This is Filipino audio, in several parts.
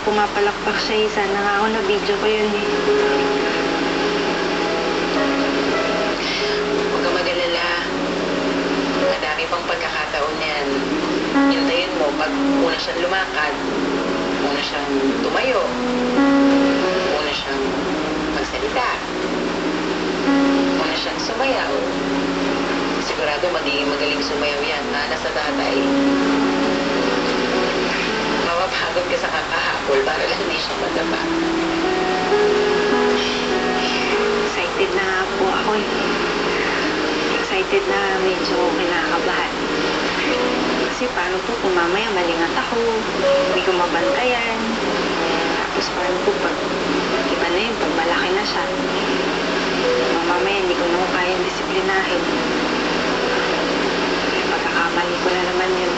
pumapalakpak siya eh. Sana nga ako na-video ko yun eh. Huwag ka mag-alala. Madami pang pagkakataon yan. Hintayin mo pag una siyang lumakad, una siyang tumayo, una siyang magsalita, una siyang sumayaw. Sigurado magiging magaling sumayaw yan, na nasa tatay. Mapapagod ka sa kakahapol para lang hindi siya madapa. Excited na nga po ako eh. Excited na medyo kinakabahan. Kasi paano po kung mamaya malingat ako, hindi ko mabantayan. Tapos paano po pag iba na yun, pag malaki na siya. Mamaya hindi ko na kayang disiplinahin. Pagkakamali ko na naman yun.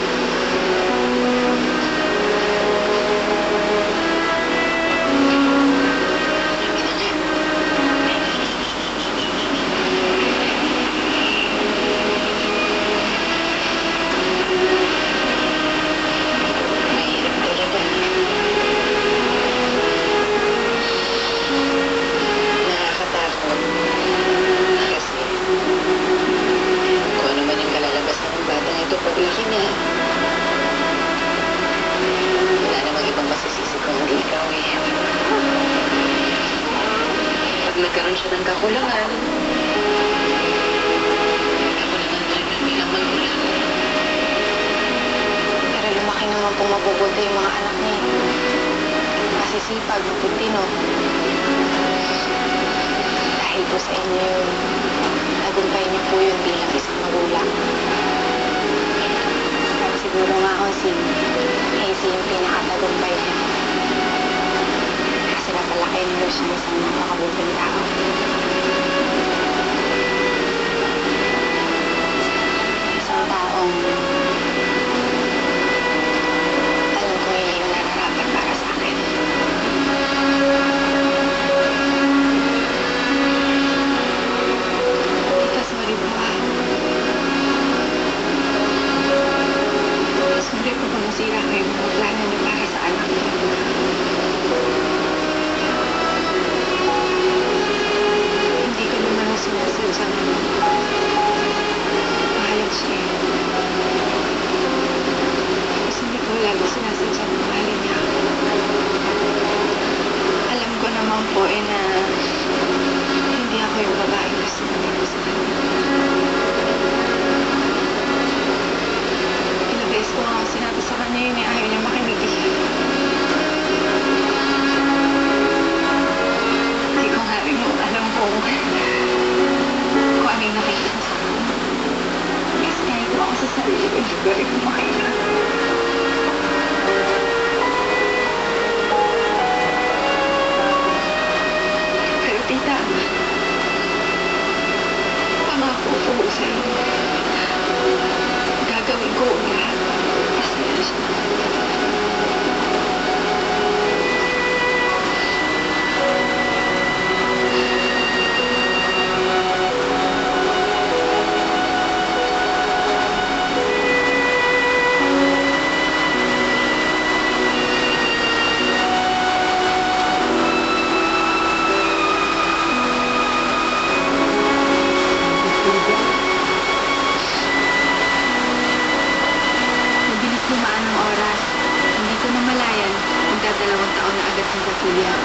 Paglaki niya, wala namang ibang masisisi kung hindi ikaw eh. Pag nagkaroon siya ng kakulangan, ako naman talagang bilang magulang. Pero lumaki naman po mabubuti yung mga anak niya. Masisipag, matutino. Dahil po sa inyo yun, nagumpay niyo po yun bilang isang magulang. Siguro nga ako si Hazy yung pinakatagumpay niya. Kasi napalaki niyo siya isang napakabuting tao. Isang taong alam ko hindi yung nararapat para sa akin. Tita, sorry po ah. Sorry po kung nasira ko yung mga plano niyo para sa anak niyo. Hindi ko naman ang sinasadya na mahalin siya eh. Kasi hindi ko lalo sinasadya na mahalin niya ako. Alam ko naman po eh na hindi ako yung babae gusto niya sa kanya. Beses ko nga sinabi sa kanya yun eh, ayaw niya makinig eh. Hindi ko nga rin alam kung ano yung nakita ko sa kanya. Kasi kahit mo ako sa sarili ko, hindi ko rin makita. Pero tita, pangako po sa inyo. Gagawin ko ang lahat. Pasaya siya. Dumaan ng oras, hindi ko namalayan, magdadalawang taon na agad sa Katulia.